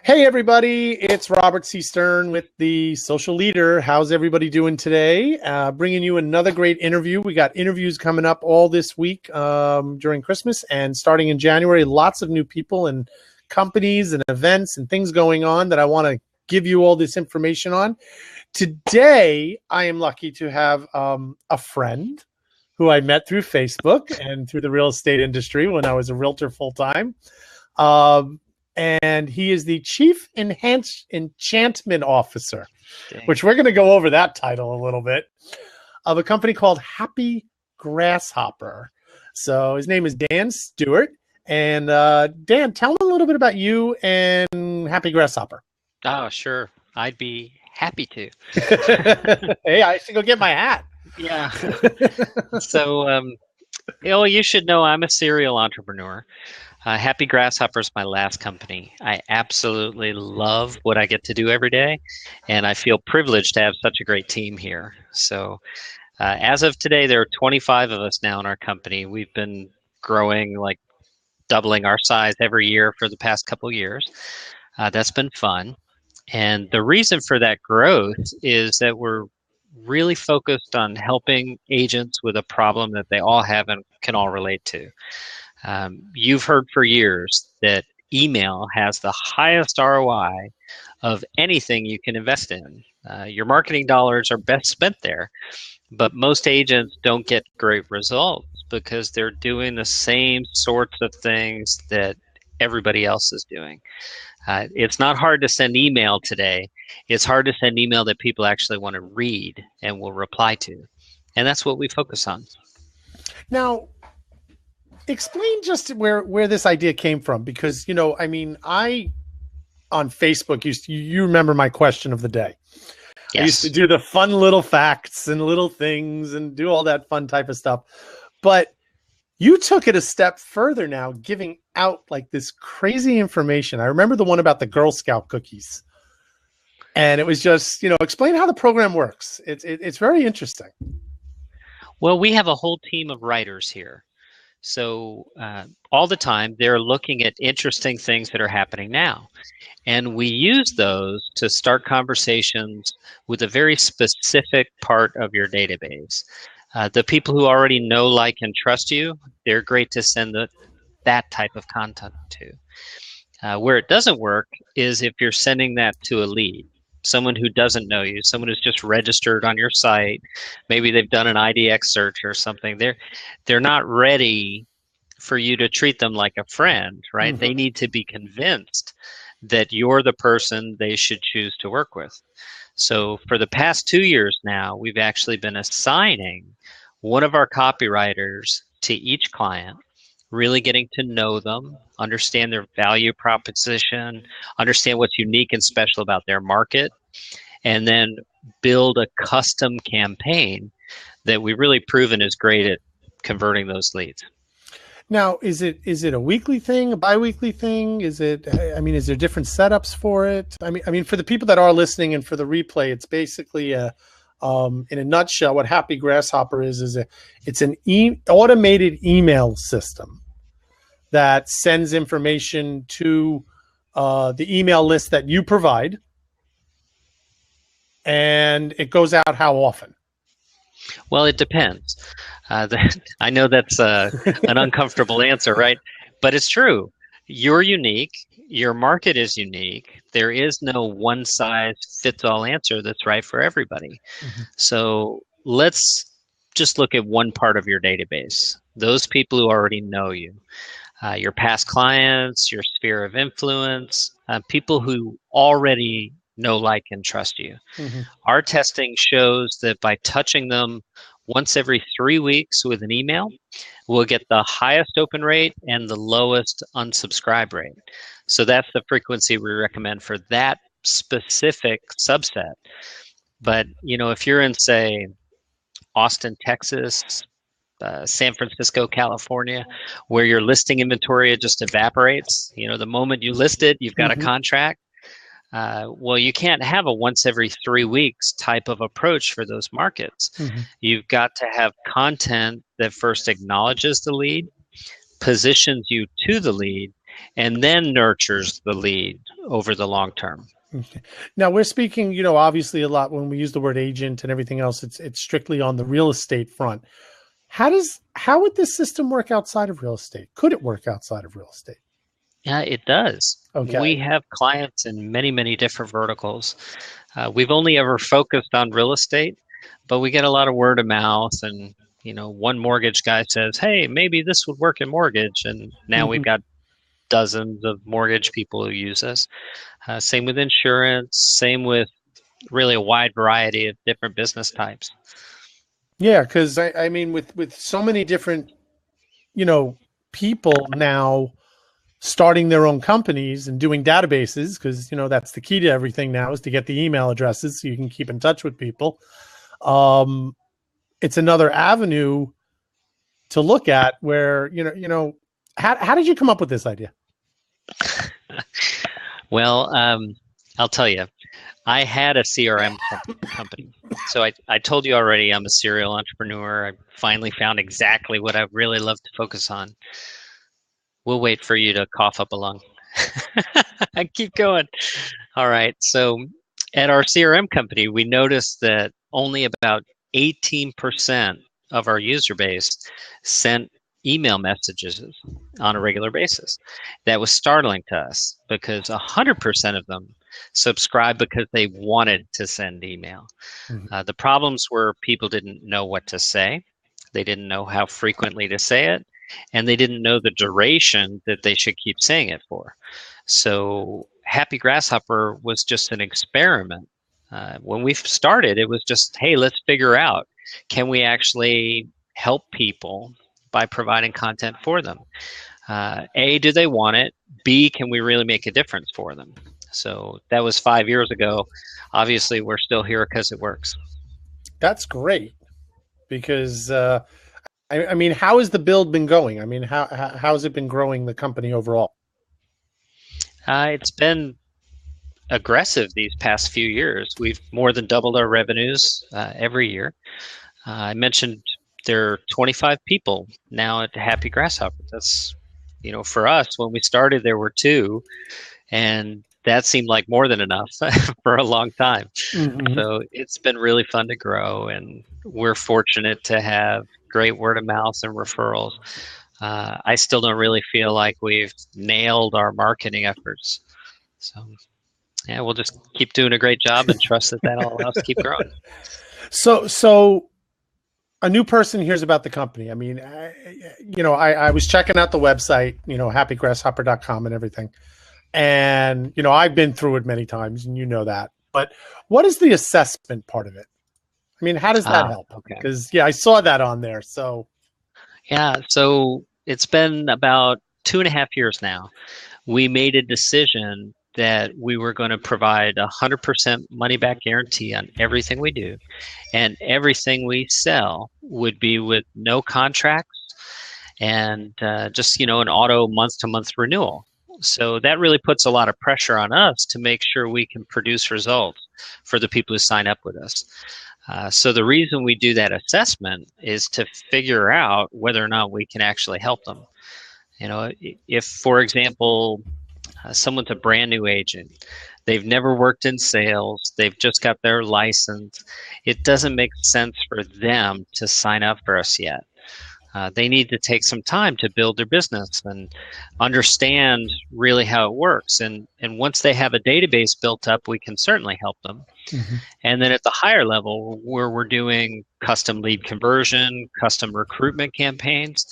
Hey, everybody. It's Robert C. Stern with The Social Leader. How's everybody doing today? Bringing you another great interview. We got interviews coming up all this week during Christmas and starting in January. Lots of new people and companies and events and things going on that I want to give you all this information on. Today, I am lucky to have a friend who I met through Facebook and through the real estate industry when I was a realtor full-time. And he is the Chief Enchantment Officer, which we're going to go over that title a little bit, of a company called Happy Grasshopper. So his name is Dan Stewart. And Dan, tell me a little bit about you and Happy Grasshopper. Oh, sure. I'd be happy to. Hey, I should go get my hat. Yeah. So, you should know I'm a serial entrepreneur. Happy Grasshopper is my last company. I absolutely love what I get to do every day, and I feel privileged to have such a great team here. So as of today, there are 25 of us now in our company. We've been growing, like doubling our size every year for the past couple of years. That's been fun. And the reason for that growth is that we're really focused on helping agents with a problem that they all have and can all relate to. You've heard for years that email has the highest ROI of anything you can invest in. Your marketing dollars are best spent there, but most agents don't get great results because they're doing the same sorts of things that everybody else is doing. It's not hard to send email today. It's hard to send email that people actually want to read and will reply to. And that's what we focus on. Now, explain just where this idea came from, because, I on Facebook, you remember my question of the day. Yes. I used to do the fun little facts and little things and do all that fun type of stuff. But you took it a step further now, giving out like this crazy information. I remember the one about the Girl Scout cookies. And it was just, explain how the program works. It's very interesting. Well, we have a whole team of writers here. So all the time, they're looking at interesting things that are happening now. And we use those to start conversations with a very specific part of your database. The people who already know, like, and trust you, they're great to send that type of content to. Where it doesn't work is if you're sending that to a lead. Someone who doesn't know you, someone who's just registered on your site, maybe they've done an IDX search or something. They're not ready for you to treat them like a friend, right? Mm-hmm. They need to be convinced that you're the person they should choose to work with. So for the past 2 years now, we've actually been assigning one of our copywriters to each client, really getting to know them, understand their value proposition, understand what's unique and special about their market, and then build a custom campaign that we've really proven is great at converting those leads. Now, is it a weekly thing, a bi-weekly thing? Is there different setups for it? I mean, for the people that are listening and for the replay, it's basically in a nutshell, what Happy Grasshopper is it's an automated email system that sends information to the email list that you provide, and it goes out how often? Well, it depends. I know that's an uncomfortable answer, right? But it's true. You're unique. Your market is unique. There is no one-size-fits-all answer that's right for everybody. Mm-hmm. So let's just look at one part of your database, those people who already know you. Your past clients, your sphere of influence, people who already know, like, and trust you. Mm-hmm. Our testing shows that by touching them once every 3 weeks with an email, we'll get the highest open rate and the lowest unsubscribe rate. So that's the frequency we recommend for that specific subset. But, if you're in, say, Austin, Texas, San Francisco, California, where your listing inventory just evaporates. The moment you list it, you've got mm-hmm. a contract. Well, you can't have a once every 3 weeks type of approach for those markets. Mm-hmm. You've got to have content that first acknowledges the lead, positions you to the lead, and then nurtures the lead over the long term. Okay. Now we're speaking, obviously a lot when we use the word agent and everything else, it's strictly on the real estate front. How would this system work outside of real estate? Could it work outside of real estate? Yeah, it does. Okay. We have clients in many, many different verticals. We've only ever focused on real estate, but we get a lot of word of mouth. And, one mortgage guy says, hey, maybe this would work in mortgage. And now we've got dozens of mortgage people who use us. Same with insurance, same with really a wide variety of different business types. Yeah, because I mean, with so many different, people now starting their own companies and doing databases, because that's the key to everything now, is to get the email addresses so you can keep in touch with people. It's another avenue to look at where how did you come up with this idea? Well, I'll tell you, I had a CRM company. So I told you already, I'm a serial entrepreneur. I finally found exactly what I really love to focus on. We'll wait for you to cough up a lung. I keep going. All right. So at our CRM company, we noticed that only about 18% of our user base sent email messages on a regular basis. That was startling to us because 100% of them subscribed because they wanted to send email. The problems were people didn't know what to say. They didn't know how frequently to say it. And they didn't know the duration that they should keep saying it for. So Happy Grasshopper was just an experiment. When we started, it was just, hey, let's figure out, can we actually help people by providing content for them? A, do they want it? B, can we really make a difference for them? So that was 5 years ago. Obviously, we're still here because it works. That's great. Because, I mean, how has the build been going? I mean, how has it been growing the company overall? It's been aggressive these past few years. We've more than doubled our revenues every year. I mentioned there are 25 people now at Happy Grasshopper. That's, for us, when we started, there were 2, and that seemed like more than enough for a long time. So it's been really fun to grow, and we're fortunate to have great word of mouth and referrals. I still don't really feel like we've nailed our marketing efforts. So yeah, we'll just keep doing a great job and trust that that'll allow us to keep growing. So a new person hears about the company. I mean, I was checking out the website, happygrasshopper.com and everything. And, I've been through it many times, and that. But what is the assessment part of it? I mean, how does that help? Okay. Because, I saw that on there. So, yeah, so it's been about 2.5 years now. We made a decision that we were going to provide 100% money back guarantee on everything we do, and everything we sell would be with no contracts and just, an auto month-to-month renewal. So that really puts a lot of pressure on us to make sure we can produce results for the people who sign up with us. So the reason we do that assessment is to figure out whether or not we can actually help them. If, for example, someone's a brand new agent, they've never worked in sales, they've just got their license, it doesn't make sense for them to sign up for us yet. They need to take some time to build their business and understand really how it works. And once they have a database built up, we can certainly help them. And then at the higher level, where we're doing custom lead conversion, custom recruitment campaigns,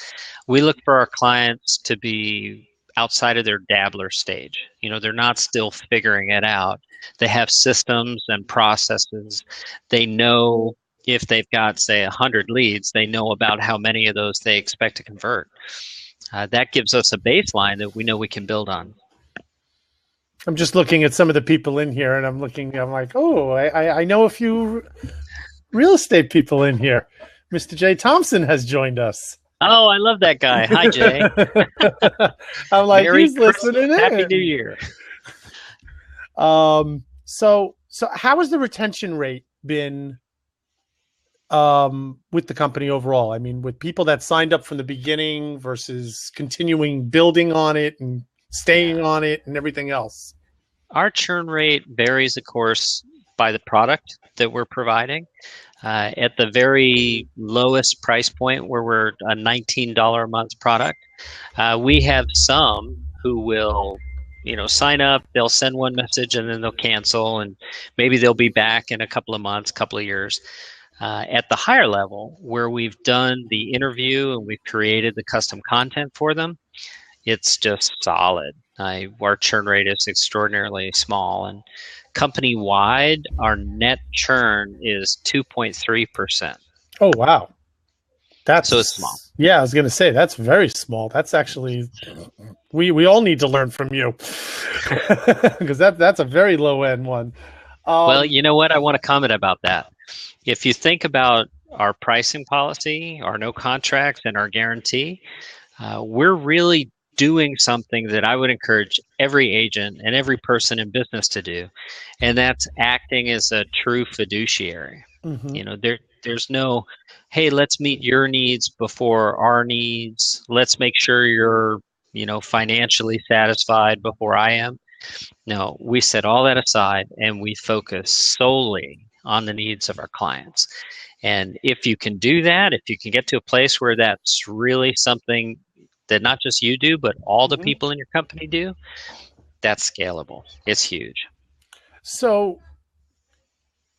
we look for our clients to be outside of their dabbler stage. They're not still figuring it out. They have systems and processes. They know if they've got, say, 100 leads, they know about how many of those they expect to convert. That gives us a baseline that we know we can build on. I'm just looking at some of the people in here, and I'm like, oh, I know a few real estate people in here. Mr. Jay Thompson has joined us. Oh, I love that guy. Hi, Jay. I'm like, Merry he's listening in. Happy New Year. So how has the retention rate been with the company overall? I mean, with people that signed up from the beginning versus continuing building on it and staying on it and everything else? Our churn rate varies, of course, by the product that we're providing. At the very lowest price point, where we're a $19 a month product, we have some who will, sign up, they'll send one message and then they'll cancel, and maybe they'll be back in a couple of months, couple of years. At the higher level, where we've done the interview and we've created the custom content for them, it's just solid. Our churn rate is extraordinarily small, and company-wide, our net churn is 2.3%. Oh, wow. So it's small. Yeah, I was going to say, that's very small. That's actually, we all need to learn from you, because that's a very low-end one. Well, you know what? I want to comment about that. If you think about our pricing policy, our no contracts, and our guarantee, we're really doing something that I would encourage every agent and every person in business to do, and that's acting as a true fiduciary. There's no, hey, let's meet your needs before our needs. Let's make sure you're, financially satisfied before I am. No, we set all that aside and we focus solely on the needs of our clients. And if you can do that, if you can get to a place where that's really something that not just you do, but all the people in your company do, that's scalable. It's huge. So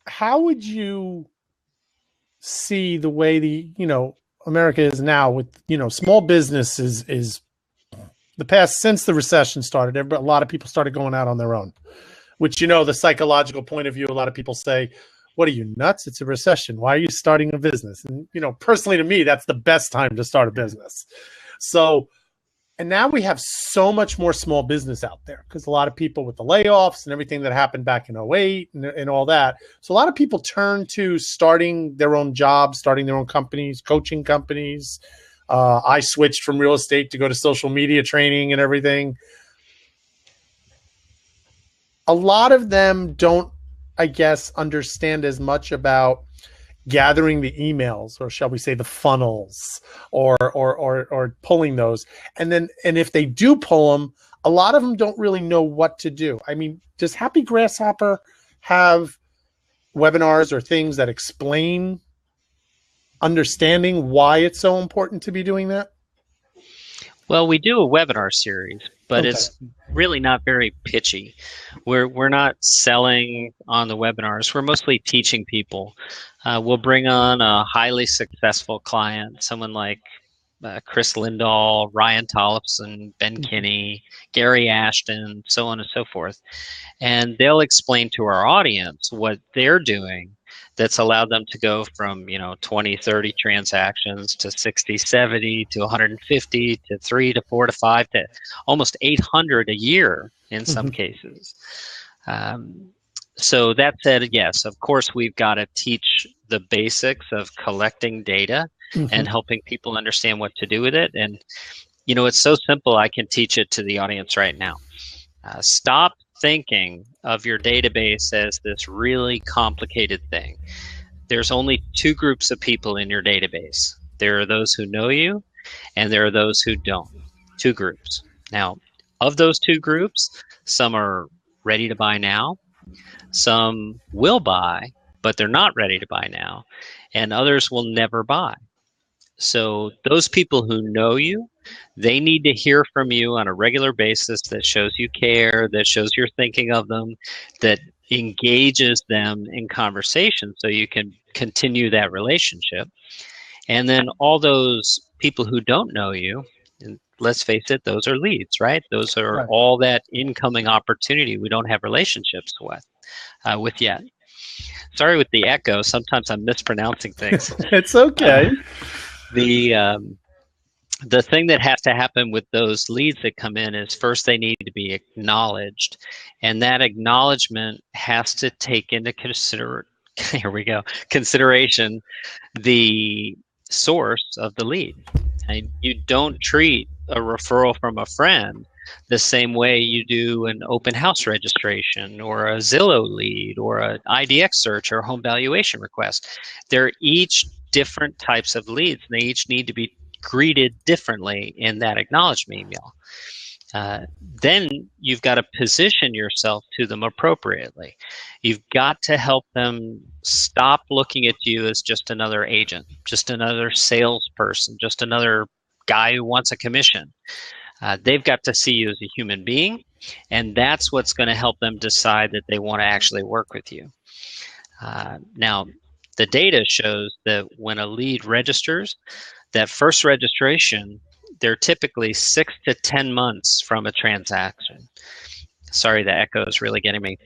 how would you see the way America is now with, small business is the past, since the recession started, a lot of people started going out on their own, which, the psychological point of view, a lot of people say, what are you, nuts? It's a recession. Why are you starting a business? And, personally to me, that's the best time to start a business. So, and now we have so much more small business out there, because a lot of people with the layoffs and everything that happened back in 2008 and all that. So a lot of people turn to starting their own jobs, starting their own companies, coaching companies. I switched from real estate to go to social media training and everything. A lot of them don't, I guess, understand as much about gathering the emails, or shall we say the funnels, or pulling those. And if they do pull them, a lot of them don't really know what to do. I mean, does Happy Grasshopper have webinars or things that explain understanding why it's so important to be doing that? Well, we do a webinar series, but it's really not very pitchy. We're not selling on the webinars. We're mostly teaching people. We'll bring on a highly successful client, someone like Chris Lindahl, Ryan Tollefson, Ben Kinney, Gary Ashton, so on and so forth. And they'll explain to our audience what they're doing that's allowed them to go from 20, 30 transactions to 60, 70 to 150 to 3 to 4 to 5 to almost 800 a year in some cases. So that said, yes, of course, we've got to teach the basics of collecting data and helping people understand what to do with it. And, it's so simple, I can teach it to the audience right now. Stop thinking of your database as this really complicated thing. There's only two groups of people in your database. There are those who know you, and there are those who don't. Two groups. Now, of those two groups, some are ready to buy now, some will buy, but they're not ready to buy now, and others will never buy. So those people who know you, they need to hear from you on a regular basis that shows you care, that shows you're thinking of them, that engages them in conversation so you can continue that relationship. And then all those people who don't know you, and let's face it, those are leads, right? Those are all that incoming opportunity we don't have relationships with yet. Sorry with the echo. Sometimes I'm mispronouncing things. It's okay. The thing that has to happen with those leads that come in is first they need to be acknowledged, and that acknowledgement has to take into consideration the source of the lead. And you don't treat a referral from a friend the same way you do an open house registration or a Zillow lead or an IDX search or a home valuation request. They're each different types of leads, and they each need to be greeted differently in that acknowledgement email. then you've got to position yourself to them appropriately. You've got to help them stop looking at you as just another agent, just another salesperson, just another guy who wants a commission. They've got to see you as a human being, and that's what's going to help them decide that they want to actually work with you. Now, the data shows that when a lead registers, that first registration, they're typically 6 to 10 months from a transaction. Sorry, the echo is really getting me.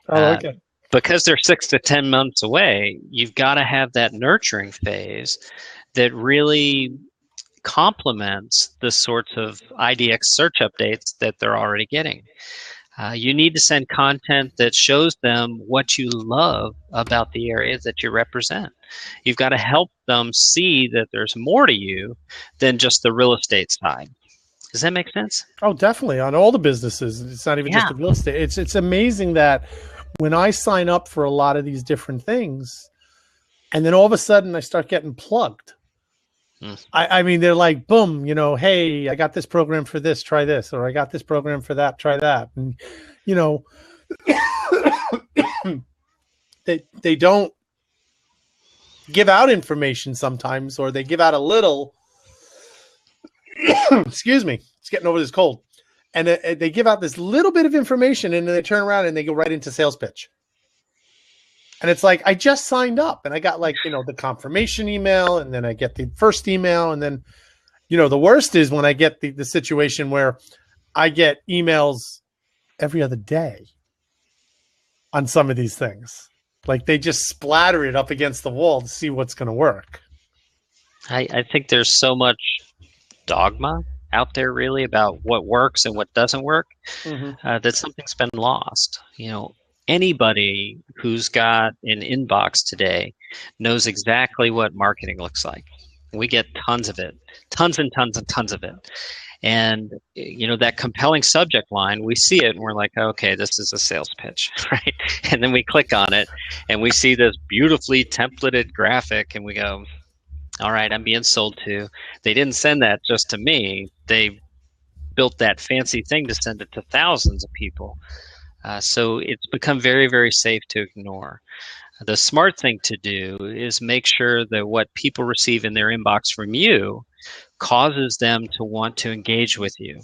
Oh, okay. Because they're 6 to 10 months away, you've got to have that nurturing phase that really complements the sorts of IDX search updates that they're already getting. You need to send content that shows them what you love about the areas that you represent. You've got to help them see that there's more to you than just the real estate side. Does that make sense? Oh, definitely. On all the businesses, it's not even just the real estate. It's amazing that when I sign up for a lot of these different things, and then all of a sudden I start getting plugged. I mean, they're like, boom, you know, hey, I got this program for this, try this, or I got this program for that, try that. And, you know, they don't give out information sometimes, or they give out a little, excuse me, it's getting over this cold. And they give out this little bit of information, and then they turn around and they go right into sales pitch. And it's like, I just signed up and I got, like, you know, the confirmation email, and then I get the first email. And then, you know, the worst is when I get the situation where I get emails every other day on some of these things. Like, they just splatter it up against the wall to see what's going to work. I think there's so much dogma out there really about what works and what doesn't work, that something's been lost. You know, anybody who's got an inbox today knows exactly what marketing looks like. We get tons of it, tons and tons and tons of it. And, you know, that compelling subject line, we see it and we're like, okay, this is a sales pitch, right? And then we click on it and we see this beautifully templated graphic and we go, all right, I'm being sold to. They didn't send that just to me. They built that fancy thing to send it to thousands of people. So it's become very, very safe to ignore. The smart thing to do is make sure that what people receive in their inbox from you causes them to want to engage with you.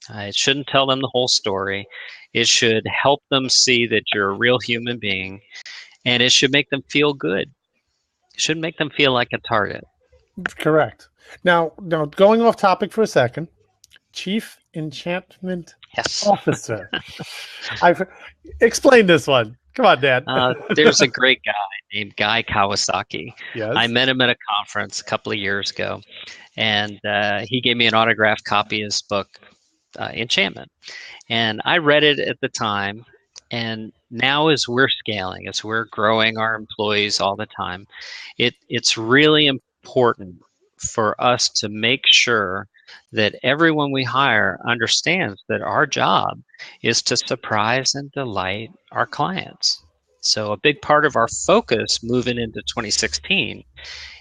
It shouldn't tell them the whole story. It should help them see that you're a real human being, and it should make them feel good. It shouldn't make them feel like a target. Correct. Now going off topic for a second, Chief Enchantment Officer. I've explained this one. Come on, Dan. There's a great guy named Guy Kawasaki. Yes. I met him at a conference a couple of years ago, and he gave me an autographed copy of his book, Enchantment. And I read it at the time, and now as we're scaling, as we're growing our employees all the time, it's really important for us to make sure that everyone we hire understands that our job is to surprise and delight our clients. So a big part of our focus moving into 2016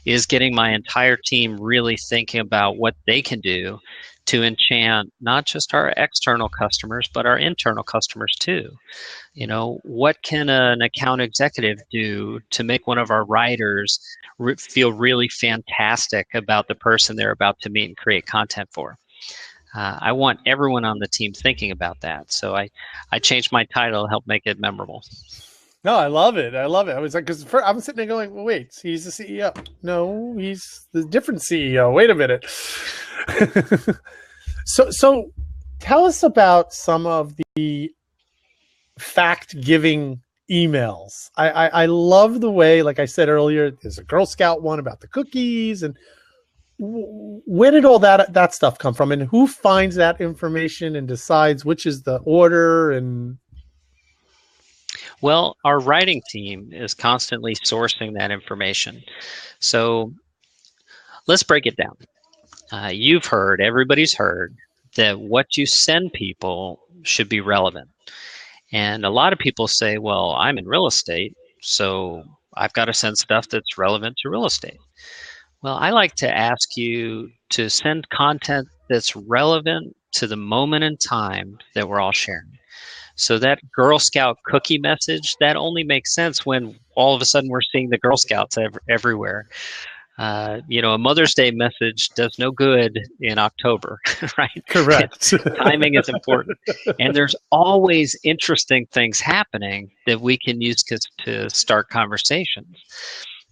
is getting my entire team really thinking about what they can do to enchant not just our external customers, but our internal customers too. You know, what can an account executive do to make one of our writers feel really fantastic about the person they're about to meet and create content for? I want everyone on the team thinking about that. So I changed my title to help make it memorable. No, I love it. I love it. I was like, because I'm sitting there going, well, wait, he's the CEO. No, he's the different CEO. Wait a minute. So tell us about some of the fact-giving emails. I love the way, like I said earlier, there's a Girl Scout one about the cookies, and where did all that stuff come from, and who finds that information and decides which is the order? And well, our writing team is constantly sourcing that information. So let's break it down. Everybody's heard that what you send people should be relevant. And a lot of people say, well, I'm in real estate, so I've got to send stuff that's relevant to real estate. Well, I like to ask you to send content that's relevant to the moment in time that we're all sharing. So that Girl Scout cookie message, that only makes sense when all of a sudden we're seeing the Girl Scouts everywhere. A Mother's Day message does no good in October, right? Correct. Timing is important. And there's always interesting things happening that we can use to start conversations.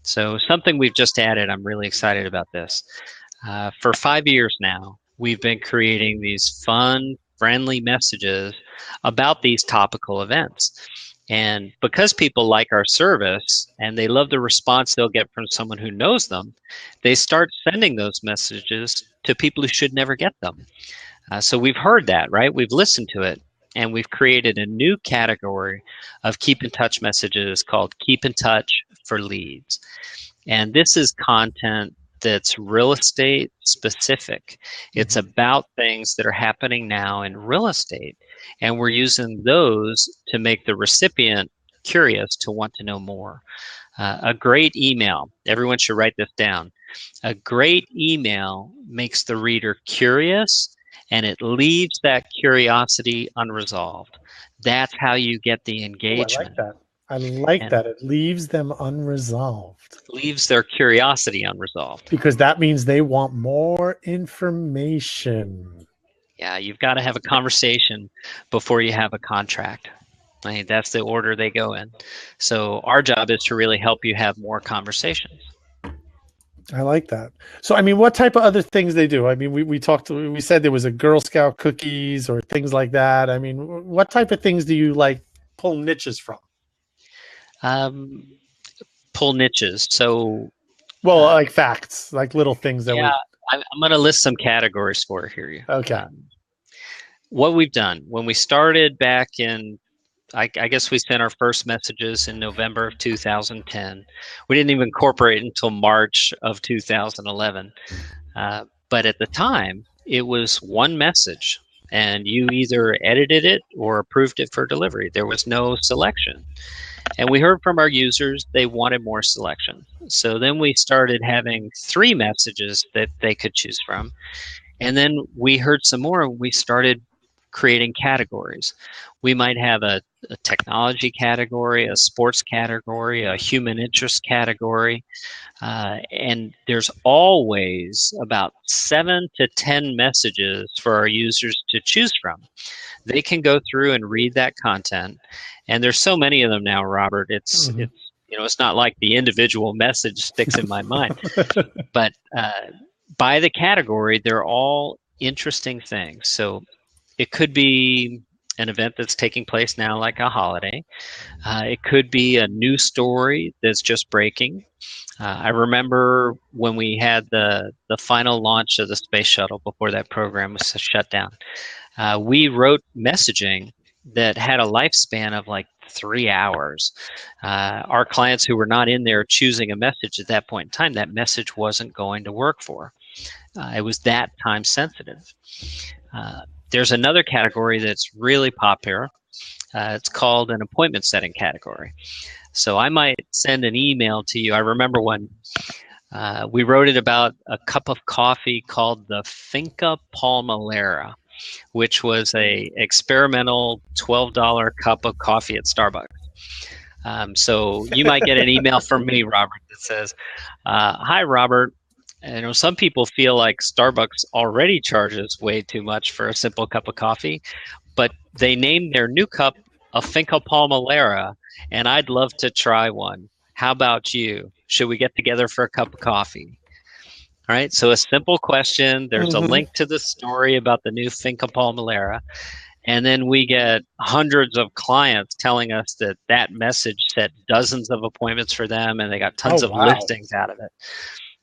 So something we've just added, I'm really excited about this. For 5 years now, we've been creating these fun, friendly messages about these topical events. And because people like our service and they love the response they'll get from someone who knows them, they start sending those messages to people who should never get them. So we've heard that, right? We've listened to it, and we've created a new category of keep in touch messages called Keep in Touch for Leads. And this is content that's real estate specific. It's about things that are happening now in real estate. And we're using those to make the recipient curious to want to know more. A great email, everyone should write this down. A great email makes the reader curious, and it leaves that curiosity unresolved. That's how you get the engagement. I like that. I like that. It leaves them unresolved. Leaves their curiosity unresolved. Because that means they want more information. Yeah, you've got to have a conversation before you have a contract. I mean, that's the order they go in. So our job is to really help you have more conversations. I like that. So, I mean, what type of other things they do? I mean, we said there was a Girl Scout cookies or things like that. I mean, what type of things do you like pull niches from? Pull niches. So, like facts, like little things that I'm going to list some categories for you. Okay. What we've done when we started back in, I guess we sent our first messages in November of 2010. We didn't even incorporate until March of 2011. But at the time, it was one message, and you either edited it or approved it for delivery. There was no selection. And we heard from our users they wanted more selection. So then we started having 3 messages that they could choose from. And then we heard some more, and we started creating categories. We might have a technology category, a sports category, a human interest category. And there's always about 7 to 10 messages for our users to choose from. They can go through and read that content. And there's so many of them now, Robert. It's not like the individual message sticks in my mind. But by the category, they're all interesting things. So it could be an event that's taking place now, like a holiday. It could be a news story that's just breaking. I remember when we had the final launch of the space shuttle before that program was shut down. We wrote messaging that had a lifespan of like 3 hours. Our clients who were not in there choosing a message at that point in time, that message wasn't going to work for. It was that time sensitive. There's another category that's really popular. It's called an appointment setting category. So I might send an email to you. I remember when we wrote it about a cup of coffee called the Finca Palmolera, which was a experimental $12 cup of coffee at Starbucks. So you might get an email from me, Robert, that says, "Hi, Robert. Some people feel like Starbucks already charges way too much for a simple cup of coffee, but they named their new cup a Finca Palmolera, and I'd love to try one. How about you? Should we get together for a cup of coffee?" All right, so a simple question. There's a link to the story about the new Finca Palmolera. And then we get hundreds of clients telling us that message set dozens of appointments for them, and they got tons of listings out of it.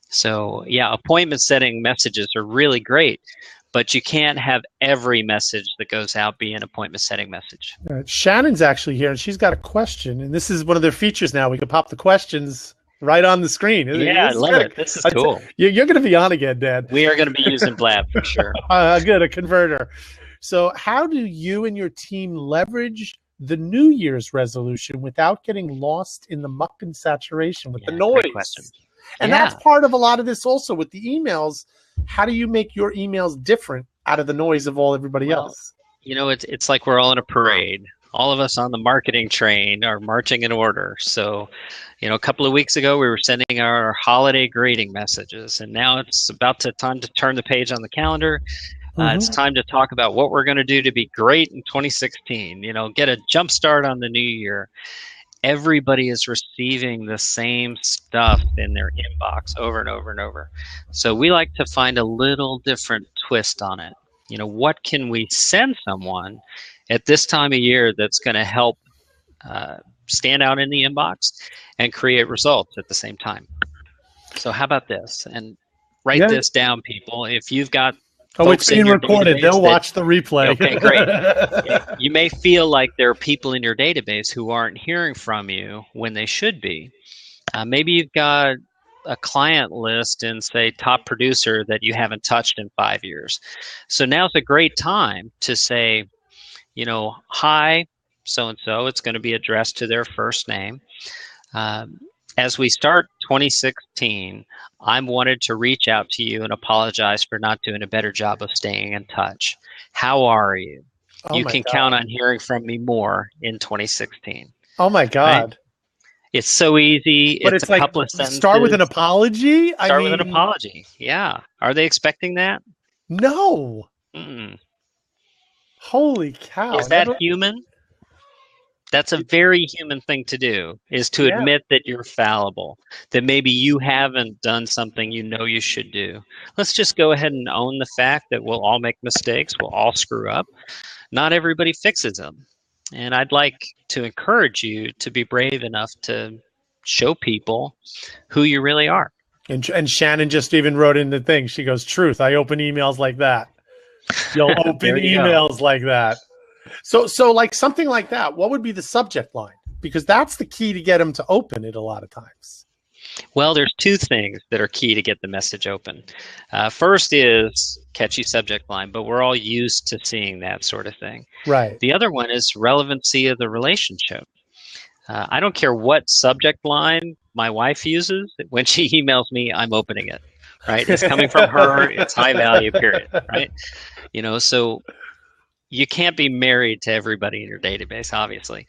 So, yeah, appointment setting messages are really great, but you can't have every message that goes out be an appointment setting message. All right. Shannon's actually here, and she's got a question, and this is one of their features now. We can pop the questions right on the screen. Yeah, I love it. This is cool. You're going to be on again, Dad. We are going to be using Blab for sure. Good, a converter. So how do you and your team leverage the New Year's resolution without getting lost in the muck and saturation with the noise? Great question. And that's part of a lot of this also with the emails. How do you make your emails different out of the noise of all everybody Well, else. it's like we're all in a parade. All of us on the marketing train are marching in order. So, a couple of weeks ago, we were sending our holiday greeting messages, and now it's time to turn the page on the calendar. It's time to talk about what we're going to do to be great in 2016. Get a jump start on the new year. Everybody is receiving the same stuff in their inbox over and over and over. So we like to find a little different twist on it. What can we send someone at this time of year that's going to help stand out in the inbox and create results at the same time? So how about this? And write this down, people. If you've got it's being recorded. They'll watch the replay. Okay, great. You may feel like there are people in your database who aren't hearing from you when they should be. Maybe you've got a client list in, say, top producer that you haven't touched in 5 years. So now's a great time to say, hi, so-and-so. It's going to be addressed to their first name. As we start 2016, I wanted to reach out to you and apologize for not doing a better job of staying in touch. How are you? You can count on hearing from me more in 2016. Oh my God. Right? It's so easy. But it's a couple of sentences. Start with an apology? Start with an apology. Yeah. Are they expecting that? No. Mm-mm. Holy cow. Is that human? That's a very human thing to do, is to admit that you're fallible, that maybe you haven't done something you should do. Let's just go ahead and own the fact that we'll all make mistakes. We'll all screw up. Not everybody fixes them. And I'd like to encourage you to be brave enough to show people who you really are. And Shannon just even wrote in the thing. She goes, truth, I open emails like that. You'll open emails like that. So like something like that, what would be the subject line? Because that's the key to get them to open it a lot of times. Well, there's two things that are key to get the message open. First is catchy subject line, but we're all used to seeing that sort of thing. Right. The other one is relevancy of the relationship. I don't care what subject line my wife uses. When she emails me, I'm opening it. Right? It's coming from her. It's high value, period. Right? So you can't be married to everybody in your database, obviously,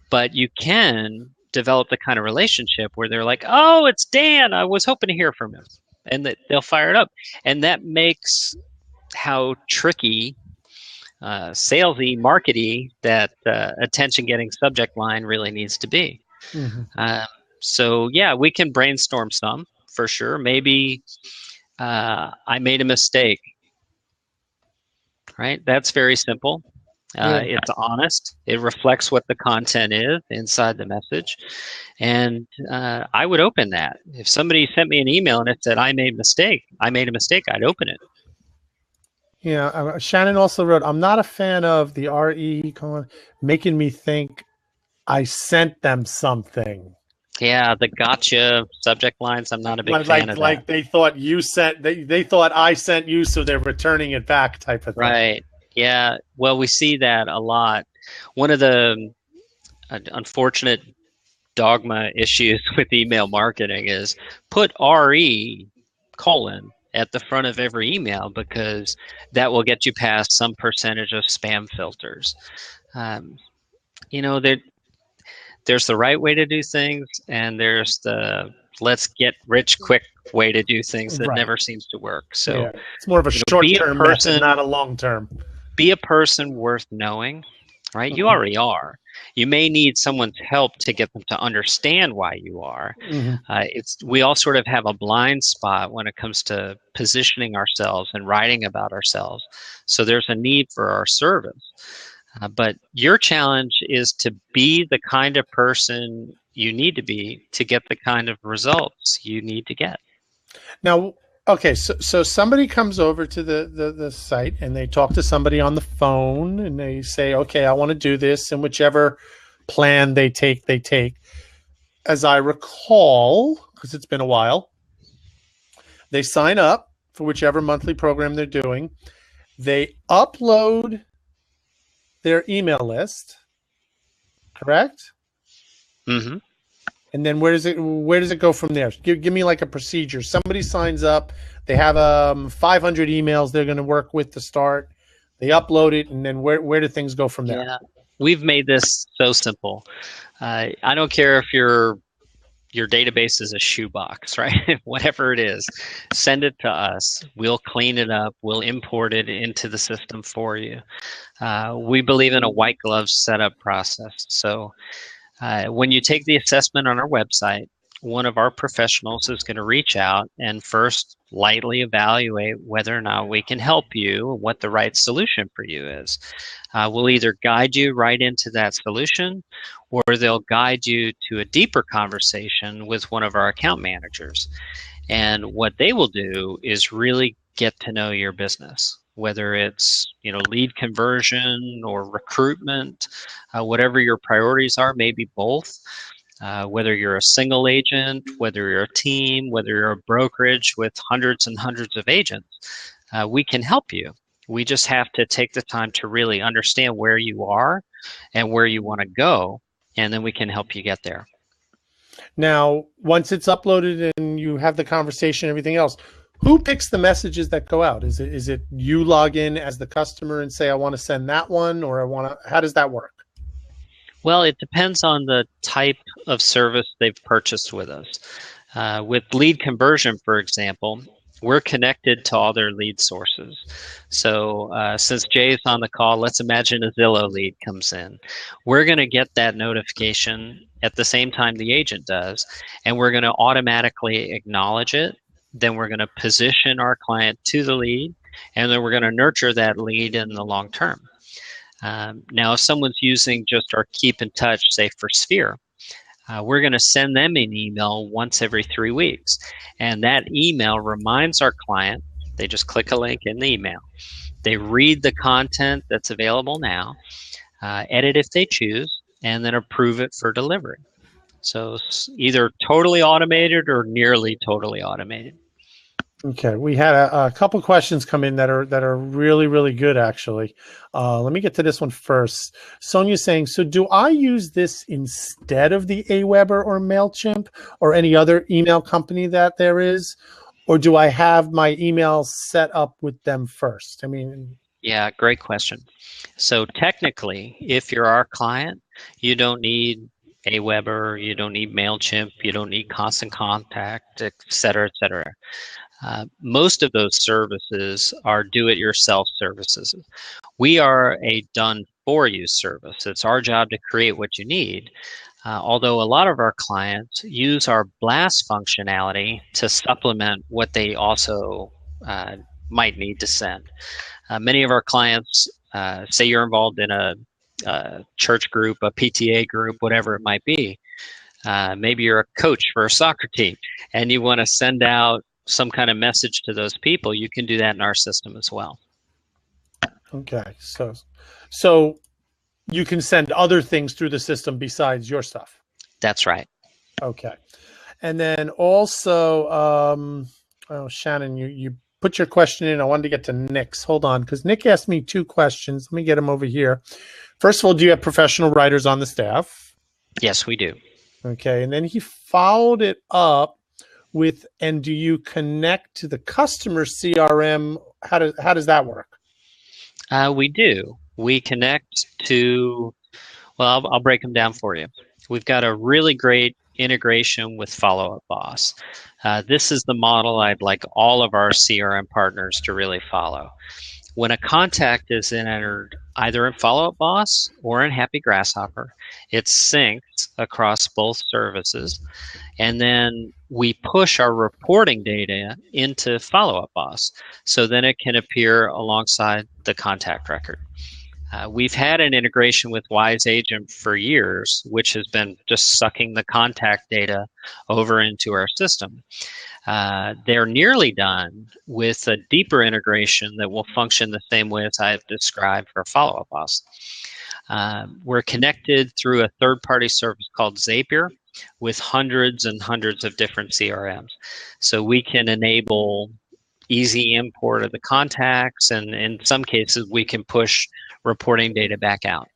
but you can develop the kind of relationship where they're like, oh, it's Dan. I was hoping to hear from him. And that they'll fire it up. And that makes how tricky, salesy, markety that attention-getting subject line really needs to be. Mm-hmm. So, yeah, we can brainstorm some, for sure. Maybe I made a mistake. Right? That's very simple. It's honest. It reflects what the content is inside the message. And I would open that. If somebody sent me an email and it said, I made a mistake, I'd open it. Yeah. Shannon also wrote, I'm not a fan of the RE making me think I sent them something. Yeah, the gotcha subject lines. I'm not a big fan of that. Like they thought they thought I sent you, so they're returning it back type of thing. Right. Yeah. Well, we see that a lot. One of the unfortunate dogma issues with email marketing is put RE : at the front of every email, because that will get you past some percentage of spam filters. There's the right way to do things, and there's the let's get rich quick way to do things that never seems to work. So it's more of a short-term method, not a long-term. Be a person worth knowing, right? Mm-hmm. You already are. You may need someone's help to get them to understand why you are. Mm-hmm. We all sort of have a blind spot when it comes to positioning ourselves and writing about ourselves. So there's a need for our service. But your challenge is to be the kind of person you need to be to get the kind of results you need to get. Now, okay, so somebody comes over to the site and they talk to somebody on the phone and they say, okay, I want to do this, and whichever plan they take. As I recall, because it's been a while, they sign up for whichever monthly program they're doing. They upload their email list, correct? Mm-hmm. And then where does it go from there? Give me like a procedure. Somebody signs up, they have 500 emails they're going to work with to start. They upload it, and then where do things go from there? Yeah, we've made this so simple. I don't care if your database is a shoebox, right? Whatever it is, send it to us. We'll clean it up. We'll import it into the system for you. We believe in a white glove setup process. So when you take the assessment on our website, one of our professionals is going to reach out and first lightly evaluate whether or not we can help you and what the right solution for you is. We'll either guide you right into that solution, or they'll guide you to a deeper conversation with one of our account managers. And what they will do is really get to know your business, whether it's lead conversion or recruitment, whatever your priorities are, maybe both. Whether you're a single agent, whether you're a team, whether you're a brokerage with hundreds and hundreds of agents, we can help you. We just have to take the time to really understand where you are and where you want to go, and then we can help you get there. Now, once it's uploaded and you have the conversation, everything else, who picks the messages that go out? Is it you log in as the customer and say, I want to send that one, or how does that work? Well, it depends on the type of service they've purchased with us. With lead conversion, for example, we're connected to all their lead sources. So since Jay's on the call, let's imagine a Zillow lead comes in. We're going to get that notification at the same time the agent does, and we're going to automatically acknowledge it. Then we're going to position our client to the lead, and then we're going to nurture that lead in the long term. Now, if someone's using just our Keep in Touch, say for Sphere, we're going to send them an email once every 3 weeks. And that email reminds our client, they just click a link in the email. They read the content that's available now, edit if they choose, and then approve it for delivery. So it's either totally automated or nearly totally automated. Okay, we had a couple questions come in that are really, really good, actually. Let me get to this one first. Sonia's saying, so do I use this instead of the Aweber or MailChimp or any other email company that there is? Or do I have my email set up with them first? I mean... Yeah, great question. So technically, if you're our client, you don't need Aweber, you don't need MailChimp, you don't need Constant Contact, et cetera, et cetera. Most of those services are do-it-yourself services. We are a done-for-you service. It's our job to create what you need. Although a lot of our clients use our blast functionality to supplement what they also might need to send. Many of our clients, say you're involved in a church group, a PTA group, whatever it might be. Maybe you're a coach for a soccer team and you want to send out some kind of message to those people. You can do that in our system as well. Okay, so you can send other things through the system besides your stuff. That's right. Okay, and then also, Shannon, you put your question in. I wanted to get to Nick's. Hold on, because Nick asked me 2 questions. Let me get him over here. First of all, do you have professional writers on the staff? Yes, we do. Okay, and then he followed it up with, and do you connect to the customer CRM? How does that work? We do. We connect to, well, I'll break them down for you. We've got a really great integration with Follow Up Boss. This is the model I'd like all of our CRM partners to really follow. When a contact is entered either in Follow Up Boss or in Happy Grasshopper, it's synced across both services. And then we push our reporting data into Follow Up Boss. So then it can appear alongside the contact record. We've had an integration with Wise Agent for years, which has been just sucking the contact data over into our system. They're nearly done with a deeper integration that will function the same way as I've described for Follow Up Boss. We're connected through a third-party service called Zapier with hundreds and hundreds of different CRMs. So we can enable easy import of the contacts, and in some cases, we can push reporting data back out.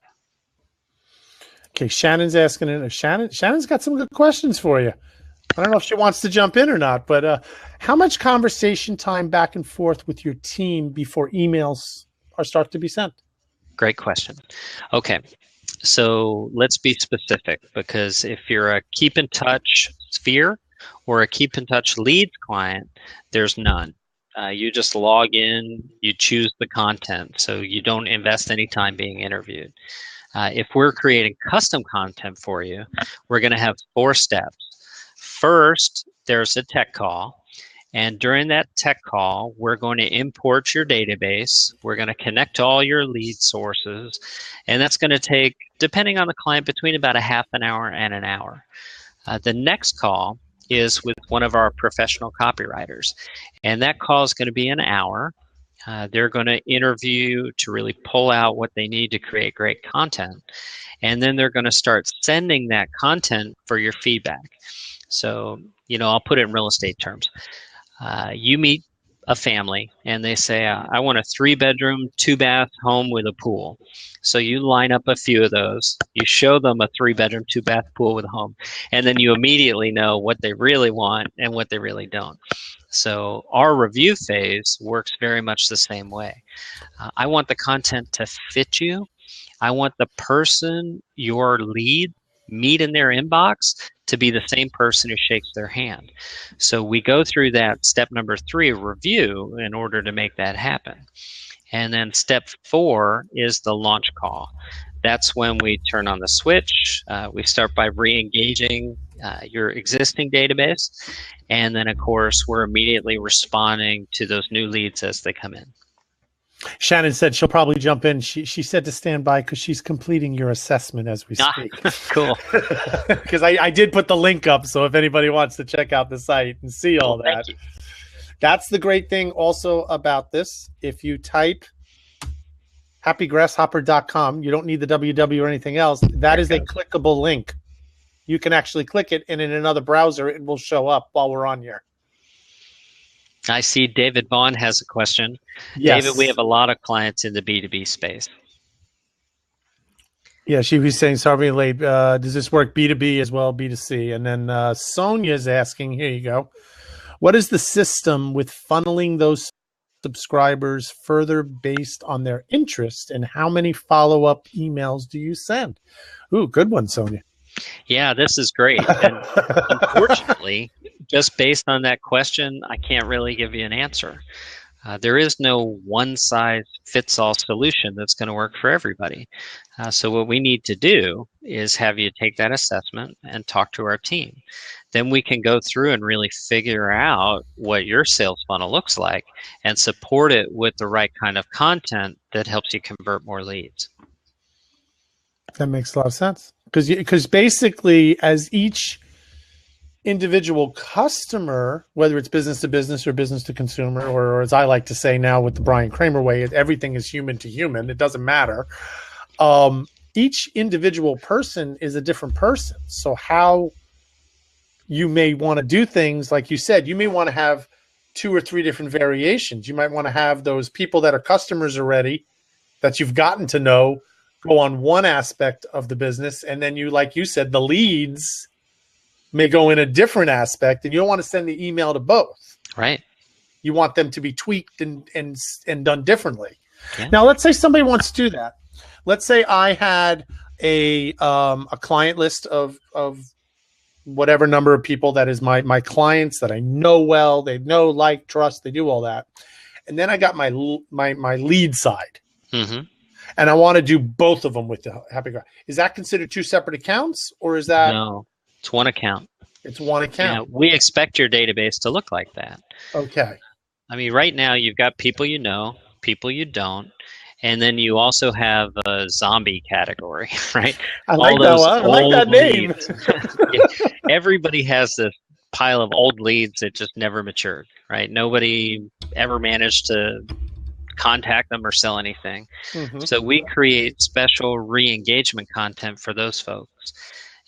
Okay, Shannon's asking it. Shannon's got some good questions for you. I don't know if she wants to jump in or not, but how much conversation time back and forth with your team before emails start to be sent? Great question. Okay, so let's be specific, because if you're a keep in touch sphere or a keep in touch leads client, there's none. You just log in, you choose the content, so you don't invest any time being interviewed. If we're creating custom content for you, we're going to have 4 steps. First, there's a tech call. And during that tech call, we're going to import your database. We're going to connect to all your lead sources. And that's going to take, depending on the client, between about a half an hour and an hour. The next call is with one of our professional copywriters. And that call is going to be an hour. They're going to interview to really pull out what they need to create great content. And then they're going to start sending that content for your feedback. So, I'll put it in real estate terms. You meet a family and they say, I want a 3-bedroom, 2-bath home with a pool. So you line up a few of those, you show them a 3-bedroom, 2-bath pool with a home, and then you immediately know what they really want and what they really don't. So our review phase works very much the same way. I want the content to fit you. I want the person, your lead, meet in their inbox to be the same person who shakes their hand. So we go through that step number 3 of review in order to make that happen. And then step 4 is the launch call. That's when we turn on the switch. We start by re-engaging your existing database. And then, of course, we're immediately responding to those new leads as they come in. Shannon said she'll probably jump in. She said to stand by because she's completing your assessment as we speak. Cool. Because I did put the link up, so if anybody wants to check out the site and see all that. That's the great thing also about this. If you type happygrasshopper.com, you don't need the www or anything else. That is a clickable link. You can actually click it, and in another browser, it will show up while we're on here. I see David Vaughn has a question. Yes. David, we have a lot of clients in the B2B space. Yeah, she was saying, sorry being late. Does this work B2B as well, B2C? And then Sonia's asking, here you go. What is the system with funneling those subscribers further based on their interest, and how many follow-up emails do you send? Ooh, good one, Sonia. Yeah, this is great. And unfortunately, just based on that question, I can't really give you an answer. There is no one-size-fits-all solution that's going to work for everybody. So what we need to do is have you take that assessment and talk to our team. Then we can go through and really figure out what your sales funnel looks like and support it with the right kind of content that helps you convert more leads. That makes a lot of sense. Because basically, as each individual customer, whether it's business to business or business to consumer, or as I like to say now with the Brian Kramer way, everything is human to human. It doesn't matter. Each individual person is a different person. So how you may want to do things, like you said, you may want to have 2 or 3 different variations. You might want to have those people that are customers already that you've gotten to know go on one aspect of the business. And then you, like you said, the leads may go in a different aspect, and you don't want to send the email to both. Right. You want them to be tweaked and done differently. Yeah. Now, let's say somebody wants to do that. Let's say I had a client list of whatever number of people that is my clients that I know well. They know, like, trust. They do all that. And then I got my lead side. Mm-hmm. And I want to do both of them with the Happy Grasshopper. Is that considered 2 separate accounts, or is that? No, it's one account. It's one account. Yeah, we expect your database to look like that. Okay. I mean, right now you've got people you know, people you don't, and then you also have a zombie category, right? I like that one. I like that name. Yeah, everybody has this pile of old leads that just never matured, right? Nobody ever managed to contact them or sell anything. Mm-hmm. So we create special re-engagement content for those folks.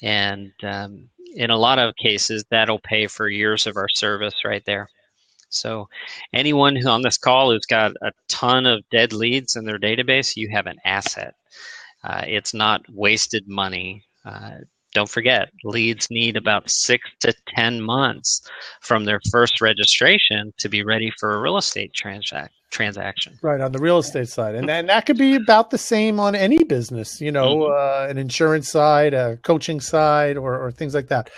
And in a lot of cases, that'll pay for years of our service right there. So anyone who on this call who's got a ton of dead leads in their database, you have an asset. It's not wasted money. Don't forget, leads need about 6 to 10 months from their first registration to be ready for a real estate transaction. Right, on the real estate side. And that could be about the same on any business, an insurance side, a coaching side, or things like that.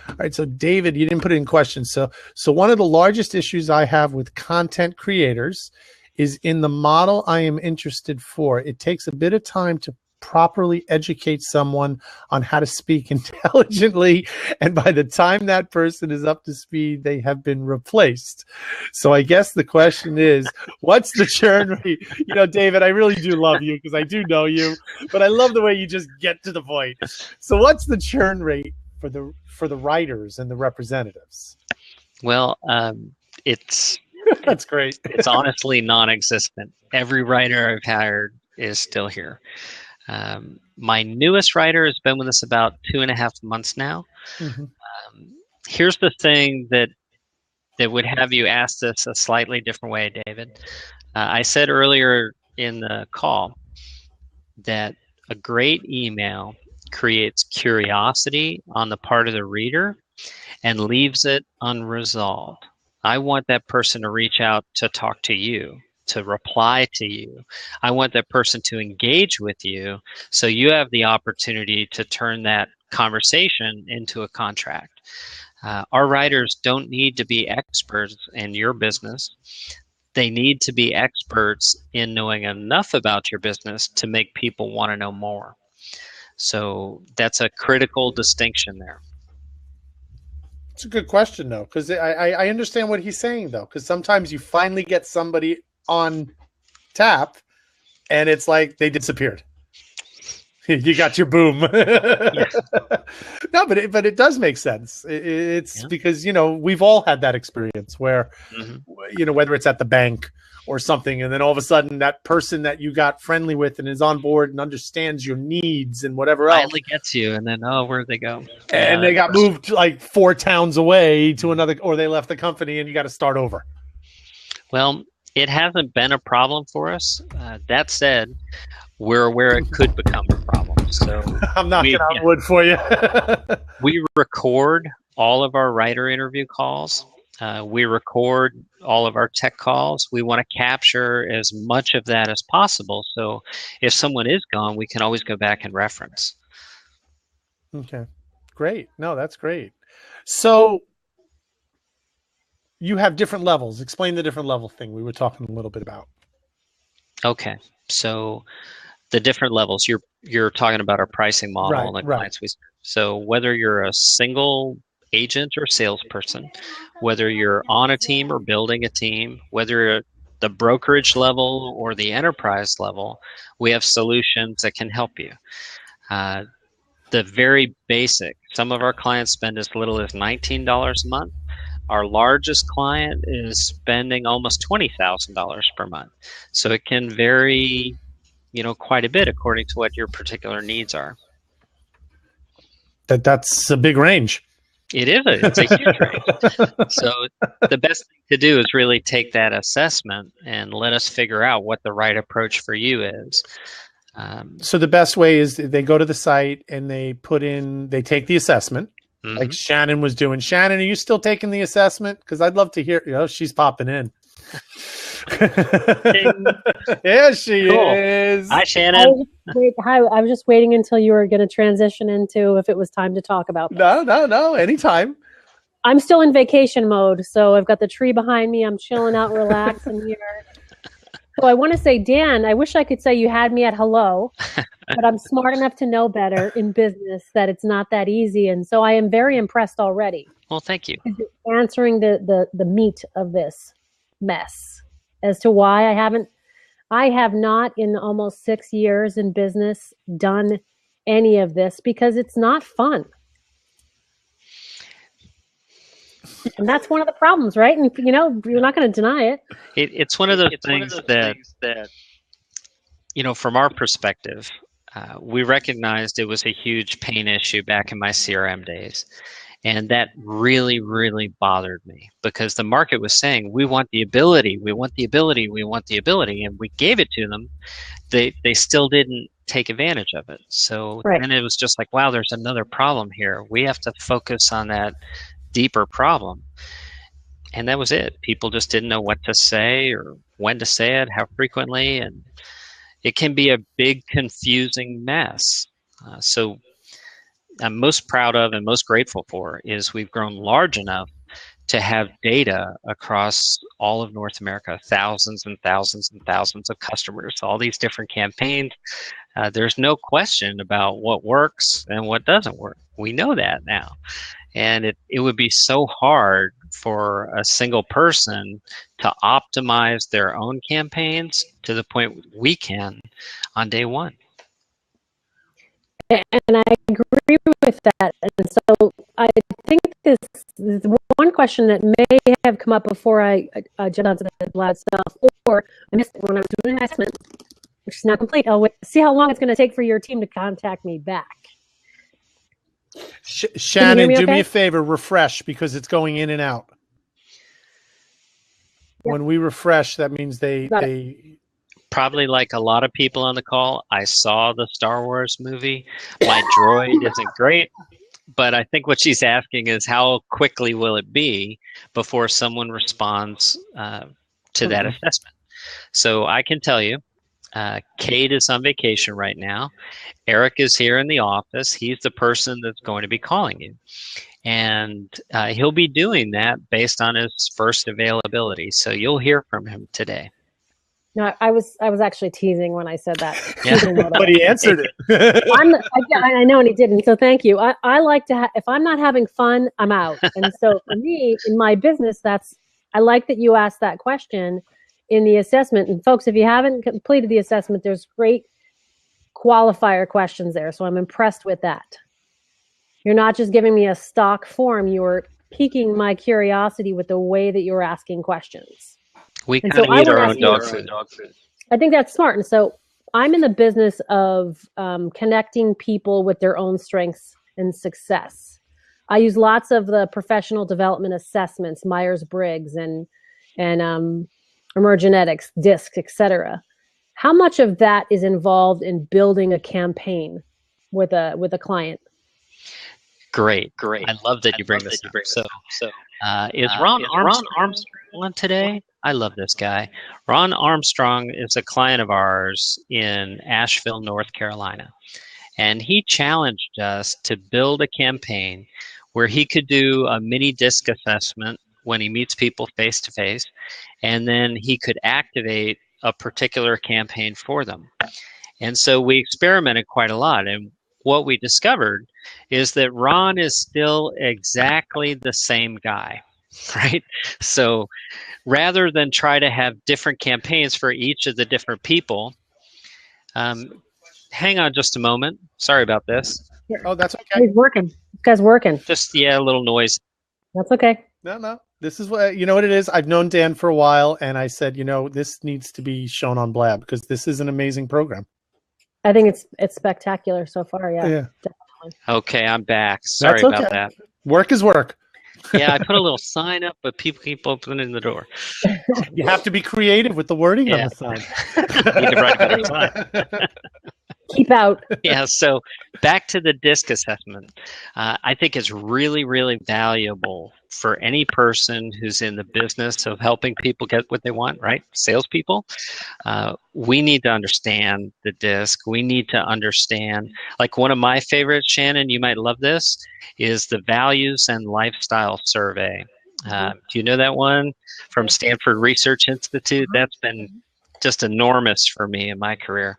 All right, so David, you didn't put it in questions. So one of the largest issues I have with content creators is in the model I am interested for. It takes a bit of time to properly educate someone on how to speak intelligently, and by the time that person is up to speed, they have been replaced. So I guess the question is, what's the churn rate? David, I really do love you because I do know you, but I love the way you just get to the point. So what's the churn rate for the writers and the representatives? Well, it's that's great. It's honestly non-existent. Every writer I've hired is still here. My newest writer has been with us about 2.5 months now. Mm-hmm. Here's the thing that would have you ask this a slightly different way, David. I said earlier in the call that a great email creates curiosity on the part of the reader and leaves it unresolved. I want that person to reach out to talk to you, to reply to you. I want that person to engage with you so you have the opportunity to turn that conversation into a contract. Our writers don't need to be experts in your business. They need to be experts in knowing enough about your business to make people want to know more. So that's a critical distinction there. It's a good question, though, because I understand what he's saying, though, because sometimes you finally get somebody on tap and it's like they disappeared. You got your boom. Yes. No, but it does make sense. It's because, we've all had that experience where, whether it's at the bank or something, and then all of a sudden that person that you got friendly with and is on board and understands your needs and whatever else finally gets you, and then where'd they go? And they got moved like 4 towns away to another, or they left the company and you got to start over. Well, it hasn't been a problem for us. That said, we're aware it could become a problem. So I'm knocking on wood for you. We record all of our writer interview calls. We record all of our tech calls. We want to capture as much of that as possible. So if someone is gone, we can always go back and reference. Okay, great. No, that's great. So you have different levels. Explain the different level thing we were talking a little bit about. Okay, so the different levels, you're talking about our pricing model and the clients we serve. So whether you're a single agent or salesperson, whether you're on a team or building a team, whether you're at the brokerage level or the enterprise level, we have solutions that can help you. The very basic, some of our clients spend as little as $19 a month. Our largest client is spending almost $20,000 per month. So it can vary, quite a bit according to what your particular needs are. That's a big range. It's a huge range. So the best thing to do is really take that assessment and let us figure out what the right approach for you is. So the best way is they go to the site and they take the assessment. Mm-hmm. Like Shannon was doing. Shannon, are you still taking the assessment? Because I'd love to hear. She's popping in. Yeah, she is. Hi, Shannon. Hi. I was just waiting until you were going to transition into if it was time to talk about this. No. Anytime. I'm still in vacation mode, so I've got the tree behind me. I'm chilling out, relaxing here. So I want to say, Dan, I wish I could say you had me at hello, but I'm smart enough to know better in business that it's not that easy. And so I am very impressed already. Well, thank you. Answering the meat of this mess as to why I have not in almost 6 years in business done any of this because it's not fun. And that's one of the problems, right? And, you're not going to deny it. It's one of those things that, from our perspective, we recognized it was a huge pain issue back in my CRM days. And that really, really bothered me because the market was saying, we want the ability, we want the ability, we want the ability. And we gave it to them. They still didn't take advantage of it. So Right. then it was just like, wow, there's another problem here. We have to focus on that deeper problem. And that was it. People just didn't know what to say or when to say it, how frequently, and it can be a big, confusing mess. So I'm most proud of and most grateful for is we've grown large enough to have data across all of North America, thousands and thousands and thousands of customers, all these different campaigns. There's no question about what works and what doesn't work. We know that now. And it would be so hard for a single person to optimize their own campaigns to the point we can on day one. And I agree with that. And so I think this one question that may have come up before I jumped onto the Blab stuff, or I missed it when I was doing an assessment, which is now complete. I'll see how long it's going to take for your team to contact me back. Shannon, do me a favor, refresh, because it's going in and out. Yep. When we refresh, that means they probably like a lot of people on the call, I saw the Star Wars movie. My droid isn't great, but I think what she's asking is how quickly will it be before someone responds to that assessment. So I can tell you, Kate is on vacation right now. Eric is here in the office. He's the person that's going to be calling you. And he'll be doing that based on his first availability. So you'll hear from him today. No, I was actually teasing when I said that. Yeah. But he answered it. I know, and he didn't. So thank you. I like to if I'm not having fun, I'm out. And so for me, in my business, I like that you asked that question in the assessment. And folks, if you haven't completed the assessment, there's great qualifier questions there. So I'm impressed with that. You're not just giving me a stock form. You're piquing my curiosity with the way that you're asking questions. We kind of need our own dog food. I think that's smart. And so I'm in the business of connecting people with their own strengths and success. I use lots of the professional development assessments, Myers-Briggs and Emergenetics, DISC, etc. How much of that is involved in building a campaign with a client? Great. I love that you bring this up. So is Ron Armstrong on today? I love this guy. Ron Armstrong is a client of ours in Asheville, North Carolina. And he challenged us to build a campaign where he could do a mini DISC assessment when he meets people face to face, and then he could activate a particular campaign for them. And so we experimented quite a lot. And what we discovered is that Ron is still exactly the same guy, right? So rather than try to have different campaigns for each of the different people, hang on just a moment. Sorry about this. Oh, that's okay. He's working. This guy's working. Just, a little noise. That's okay. No. This is what, you know what it is? I've known Dan for a while, and I said, this needs to be shown on Blab because this is an amazing program. I think it's spectacular so far. Yeah. Definitely. Okay, I'm back. Sorry about that. Work is work. Yeah, I put a little sign up, but people keep opening the door. You have to be creative with the wording on the sign. Need to write a better sign. Keep out. Yeah, so back to the DISC assessment. I think it's really, really valuable for any person who's in the business of helping people get what they want, right? Salespeople. We need to understand the DISC. We need to understand, like one of my favorites, Shannon, you might love this, is the Values and Lifestyle Survey. Do you know that one from Stanford Research Institute? That's been just enormous for me in my career.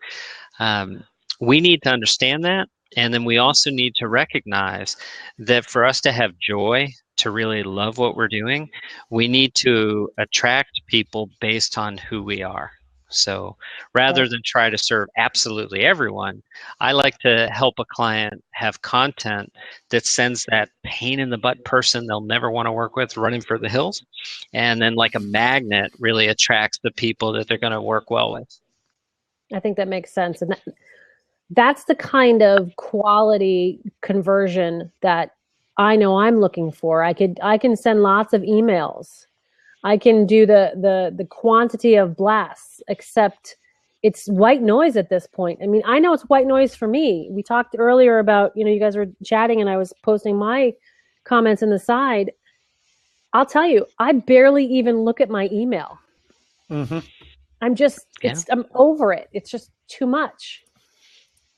We need to understand that. And then we also need to recognize that for us to have joy, to really love what we're doing, we need to attract people based on who we are. So rather than try to serve absolutely everyone, I like to help a client have content that sends that pain in the butt person they'll never want to work with running for the hills. And then like a magnet really attracts the people that they're going to work well with. I think that makes sense. And that's the kind of quality conversion that I know I'm looking for. I can send lots of emails. I can do the quantity of blasts, except it's white noise at this point. I mean, I know it's white noise for me. We talked earlier about, you guys were chatting and I was posting my comments in the side. I'll tell you, I barely even look at my email. Mm-hmm. I'm over it. It's just too much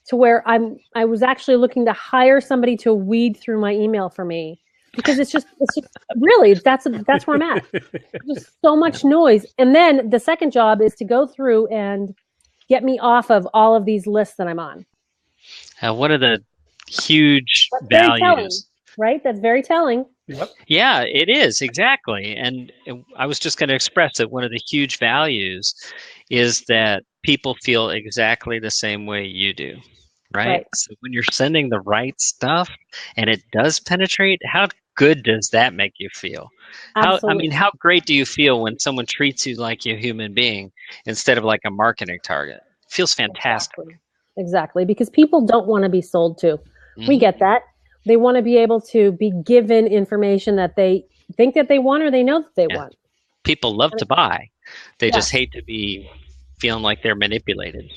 to where I was actually looking to hire somebody to weed through my email for me, because it's just really, that's where I'm at. Just so much noise. And then the second job is to go through and get me off of all of these lists that I'm on. One of the huge That's very telling, values, right? That's very telling. Yep. Yeah, it is, exactly. And I was just going to express that one of the huge values is that people feel exactly the same way you do, right? So when you're sending the right stuff and it does penetrate, how good does that make you feel? Absolutely. How great do you feel when someone treats you like a human being instead of like a marketing target? It feels fantastic. Exactly. Because people don't want to be sold to. Mm-hmm. We get that. They want to be able to be given information that they think that they want or they know that they want. People love to buy. They just hate to be feeling like they're manipulated.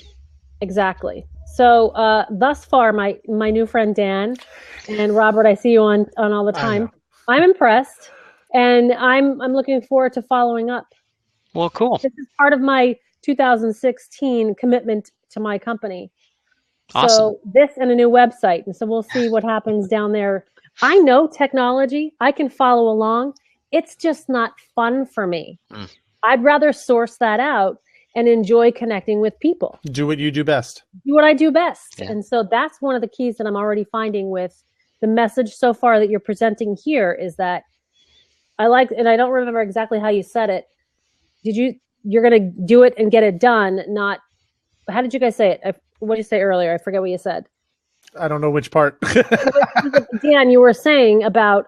Exactly. So thus far, my new friend Dan and Robert, I see you on all the time. I'm impressed, and I'm looking forward to following up. Well, cool. This is part of my 2016 commitment to my company. Awesome. So this and a new website. And so we'll see what happens down there. I know technology. I can follow along. It's just not fun for me. I'd rather source that out and enjoy connecting with people. Do what you do best. Do what I do best. Yeah. And so that's one of the keys that I'm already finding with the message so far that you're presenting here, is that I like, and I don't remember exactly how you said it. You're going to do it and get it done, not, how did you guys say it? What did you say earlier? I forget what you said. I don't know which part. Dan, you were saying about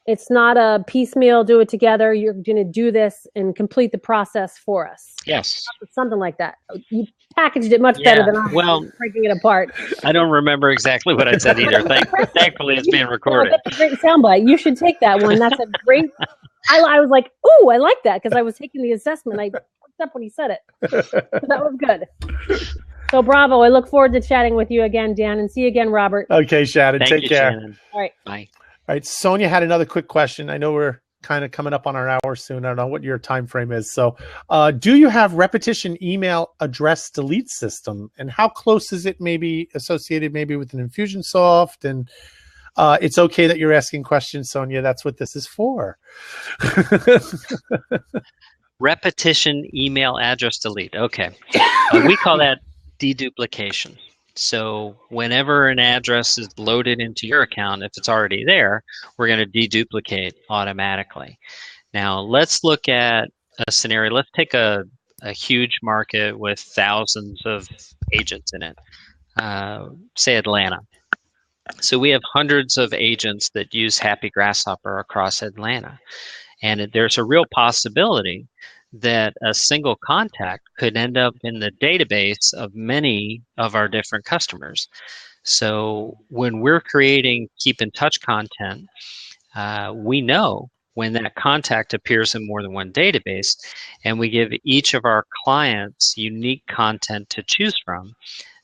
it's not a piecemeal, do it together. You're going to do this and complete the process for us. Yes. Something like that. You packaged it much better than I was breaking it apart. I don't remember exactly what I said either. Thankfully, it's being recorded. That's a great soundbite. You should take that one. That's a great... I was like, ooh, I like that, because I was taking the assessment. I picked up when he said it. That was good. So bravo. I look forward to chatting with you again, Dan, and see you again, Robert. Okay, Shannon. Thank take you, care. Shannon. All right. Bye. All right. Sonia had another quick question. I know we're kind of coming up on our hour soon. I don't know what your time frame is. So do you have repetition email address delete system? And how close is it maybe associated maybe with an Infusionsoft? And it's okay that you're asking questions, Sonia. That's what this is for. Repetition email address delete. Okay. We call that deduplication. So whenever an address is loaded into your account, if it's already there, we're going to deduplicate automatically. Now let's look at a scenario. Let's take a huge market with thousands of agents in it, say Atlanta. So we have hundreds of agents that use Happy Grasshopper across Atlanta. And there's a real possibility that a single contact could end up in the database of many of our different customers. So when we're creating keep in touch content, we know when that contact appears in more than one database, and we give each of our clients unique content to choose from.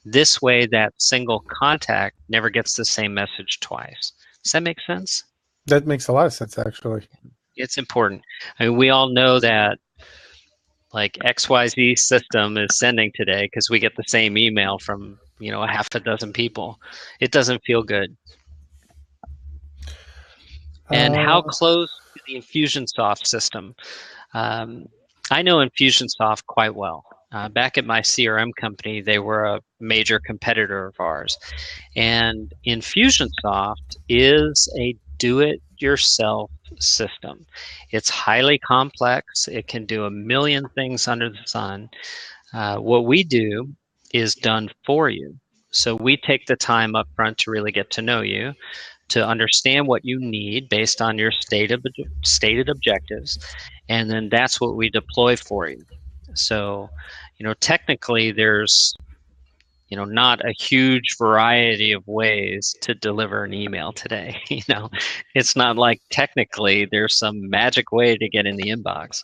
This way, that single contact never gets the same message twice. Does that make sense? That makes a lot of sense, actually. It's important. I mean, we all know that like XYZ system is sending today because we get the same email from, a half a dozen people. It doesn't feel good. And how close to the Infusionsoft system? I know Infusionsoft quite well. Back at my CRM company, they were a major competitor of ours. And Infusionsoft is a do-it-yourself system. It's highly complex. It can do a million things under the sun. What we do is done for you. So we take the time up front to really get to know you, to understand what you need based on your stated objectives, and then that's what we deploy for you. So, technically there's not a huge variety of ways to deliver an email today. It's not like technically there's some magic way to get in the inbox.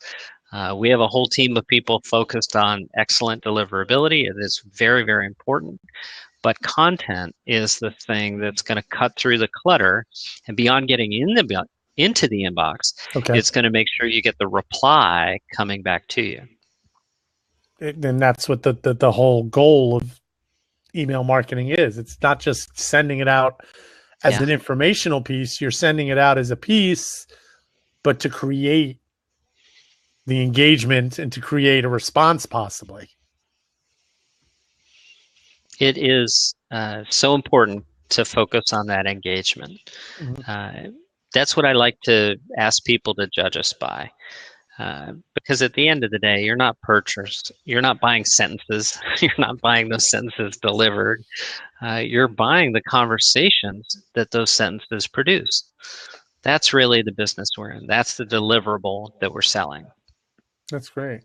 We have a whole team of people focused on excellent deliverability. It is very, very important. But content is the thing that's going to cut through the clutter, and beyond getting into the inbox, it's going to make sure you get the reply coming back to you. And that's what the whole goal of email marketing is. It's not just sending it out as an informational piece. You're sending it out as a piece, but to create the engagement and to create a response possibly. It is so important to focus on that engagement. That's what I like to ask people to judge us by. Because at the end of the day, you're not purchased. You're not buying sentences. You're not buying those sentences delivered. You're buying the conversations that those sentences produce. That's really the business we're in. That's the deliverable that we're selling. That's great.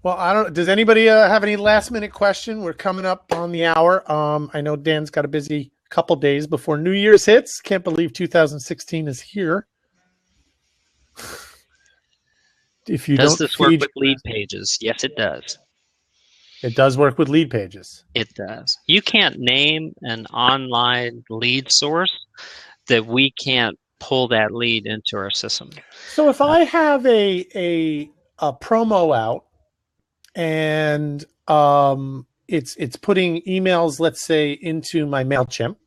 Well, does anybody have any last minute question? We're coming up on the hour. I know Dan's got a busy couple days before New Year's hits. Can't believe 2016 is here. If you does this work with lead pages? Yes, it does. It does work with lead pages. It does. You can't name an online lead source that we can't pull that lead into our system. So if I have a promo out and it's putting emails, let's say, into my MailChimp,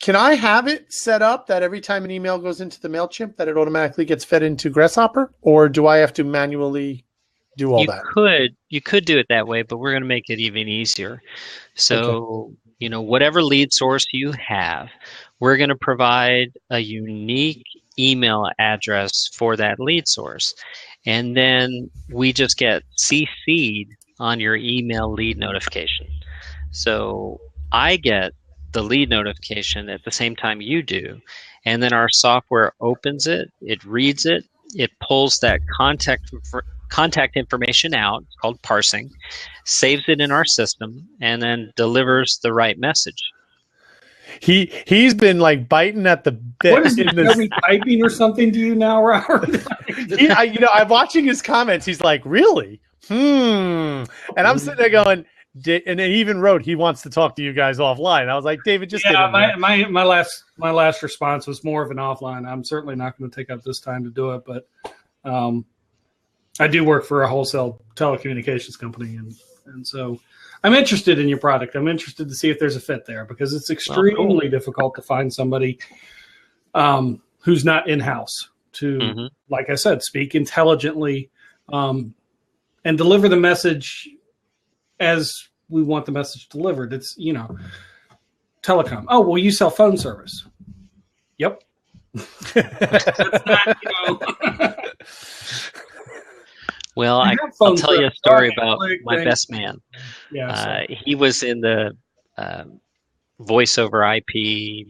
can I have it set up that every time an email goes into the MailChimp that it automatically gets fed into Grasshopper, or do I have to manually do all that? You could do it that way, but we're going to make it even easier. So, whatever lead source you have, we're going to provide a unique email address for that lead source. And then we just get CC'd on your email lead notification. So I get the lead notification at the same time you do. And then our software opens it, it reads it, it pulls that contact information out, it's called parsing, saves it in our system, and then delivers the right message. He's been like biting at the bit. What is he typing or something to you now, Robert? I'm watching his comments. He's like, really? And I'm sitting there going, and he even wrote he wants to talk to you guys offline. I was like, David, just my last response was more of an offline. I'm certainly not going to take up this time to do it, but I do work for a wholesale telecommunications company, and so I'm interested in your product. I'm interested to see if there's a fit there, because it's extremely difficult to find somebody who's not in-house to, like I said, speak intelligently and deliver the message as we want the message delivered. It's, telecom. Oh, well, you sell phone service. Yep. That's not, Well, I'll tell you a story about my best man. Yeah, he was in the voice over IP,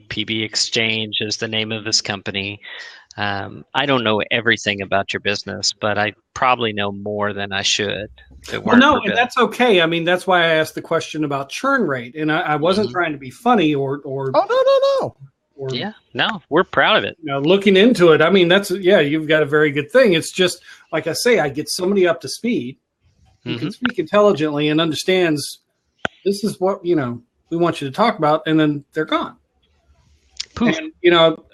PB Exchange is the name of his company. I don't know everything about your business, but I probably know more than I should. And that's okay. I mean, that's why I asked the question about churn rate, and I wasn't trying to be funny or. Oh, no. No, we're proud of it. Looking into it, I mean, you've got a very good thing. It's just, like I say, I get somebody up to speed who can speak intelligently and understands this is what, we want you to talk about, and then they're gone. Poof. And,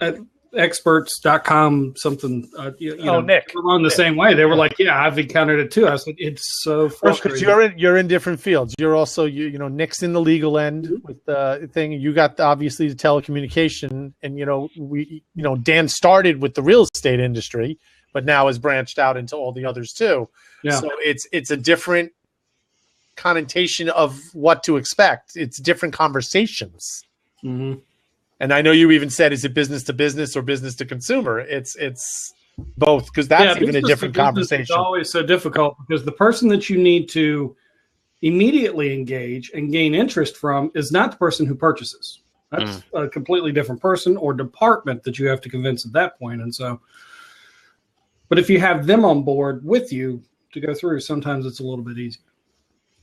at experts.com, something, Nick. We're on the same way. They were like, yeah, I've encountered it too. I said, it's so frustrating. Because you're in different fields. You're also, Nick's in the legal end with the thing. You got obviously the telecommunication, and, Dan started with the real estate industry, but now has branched out into all the others too. Yeah. So it's a different connotation of what to expect. It's different conversations. Mm-hmm. And I know you even said, is it business to business or business to consumer? It's both, because that's even a different conversation. It's always so difficult, because the person that you need to immediately engage and gain interest from is not the person who purchases. That's a completely different person or department that you have to convince at that point. And so, but if you have them on board with you to go through, sometimes it's a little bit easier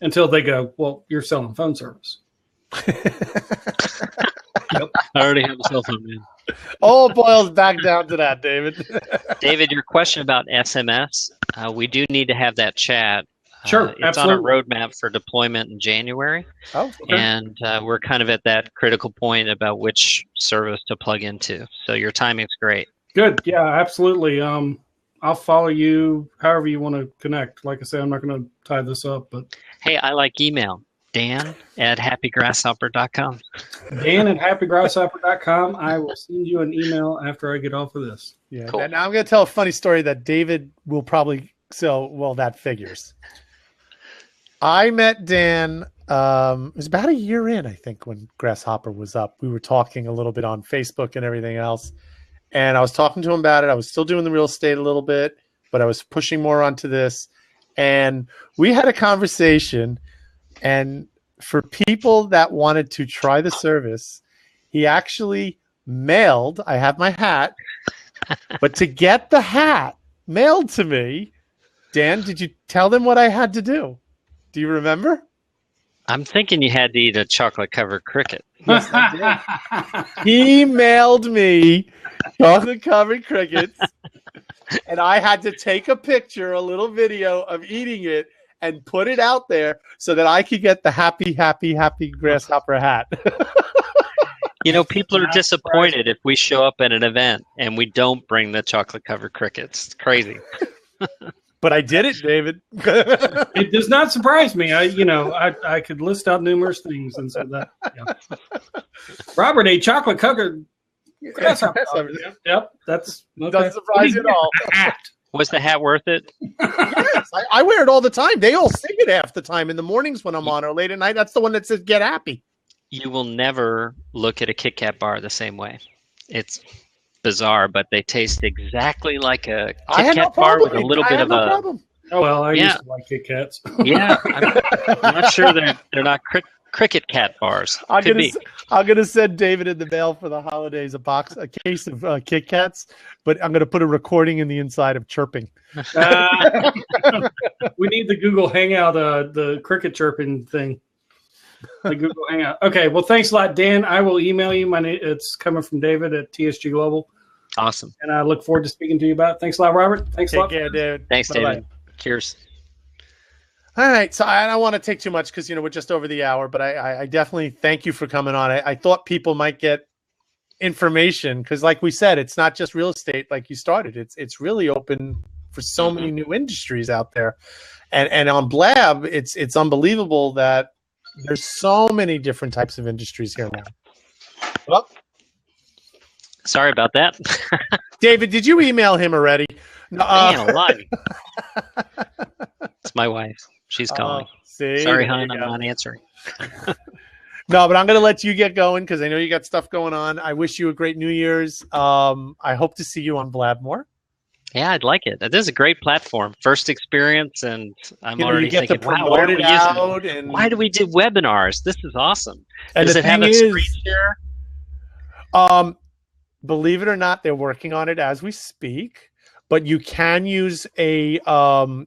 until they go, well, you're selling phone service. I already have a cell phone, man. All boils back down to that, David. David, your question about SMS, we do need to have that chat. Sure, it's absolutely. on a roadmap for deployment in January. Oh, okay. And we're kind of at that critical point about which service to plug into. So your timing's great. Good. Yeah, absolutely. I'll follow you however you want to connect. Like I said, I'm not going to tie this up, but Hey, I like email. Dan@happygrasshopper.com. Dan@happygrasshopper.com. I will send you an email after I get off of this. Yeah. Cool. Now I'm going to tell a funny story that David will probably sell. Well, that figures. I met Dan. It was about a year in, I think, when Grasshopper was up. We were talking a little bit on Facebook and everything else. And I was talking to him about it. I was still doing the real estate a little bit, but I was pushing more onto this. And we had a conversation. And for people that wanted to try the service, he actually mailed, I have my hat, but to get the hat mailed to me, Dan, did you tell them what I had to do? Do you remember? I'm thinking you had to eat a chocolate-covered cricket. Yes, I did. He mailed me chocolate-covered crickets, and I had to take a picture, a little video of eating it, and put it out there so that I could get the happy grasshopper hat. You know, people are disappointed if we show up at an event and we don't bring the chocolate-covered crickets. It's crazy. But I did it, David. It does not surprise me. I could list out numerous things and so that. Yeah. Robert, a chocolate covered grasshopper. Yep, that's okay. Doesn't surprise you at all. Was the hat worth it? Yes, I wear it all the time. They all sing it half the time in the mornings when I'm on, or late at night. That's the one that says "Get Happy." You will never look at a Kit Kat bar the same way. It's bizarre, but they taste exactly like a Kit Kat bar with a little bit of a. Problem. Oh well, I used to like Kit Kats. Yeah, I'm not sure they're not Cricket Cat bars. I'm gonna send David in the mail for the holidays a case of Kit Kats, but I'm gonna put a recording in the inside of chirping. We need the Google Hangout, the cricket chirping thing. The Google Hangout. Okay, well, thanks a lot, Dan. I will email you. It's coming from David at TSG Global. Awesome. And I look forward to speaking to you about it. Thanks a lot, Robert. Thanks a lot. Take care, David. Thanks, Bye-bye. David. Cheers. All right, so I don't want to take too much because we're just over the hour, but I definitely thank you for coming on. I thought people might get information because, like we said, it's not just real estate like you started. It's really open for so many new industries out there, and on Blab, it's unbelievable that there's so many different types of industries here now. Well, sorry about that. David, did you email him already? Man alive. It's my wife. She's calling. See, sorry, hon, I'm not answering. No, but I'm going to let you get going because I know you got stuff going on. I wish you a great New Year's. I hope to see you on Blab more. Yeah, I'd like it. This is a great platform. First experience, and I'm already thinking, wow, why do we do webinars? This is awesome. And Does it have a screen share? Believe it or not, they're working on it as we speak. But you can use a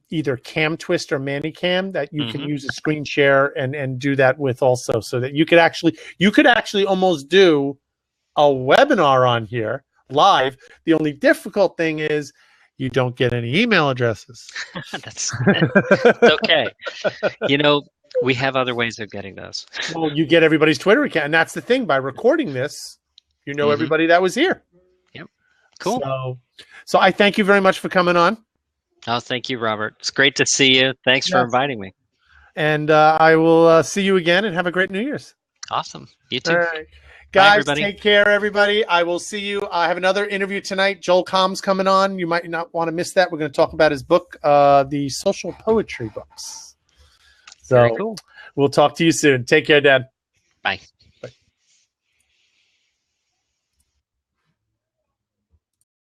either Cam Twist or ManyCam that you can use a screen share and do that with also, so that you could actually almost do a webinar on here live. The only difficult thing is you don't get any email addresses. That's okay. We have other ways of getting those. Well, you get everybody's Twitter account, and that's the thing. By recording this, everybody that was here. Yep. Cool. So I thank you very much for coming on. Oh, thank you, Robert. It's great to see you. Thanks for inviting me. And I will see you again, and have a great New Year's. Awesome. You too. All right. Guys, take care, everybody. I will see you. I have another interview tonight. Joel Combs coming on. You might not want to miss that. We're going to talk about his book, the Social Poetry Books. So very cool. We'll talk to you soon. Take care, Dad. Bye.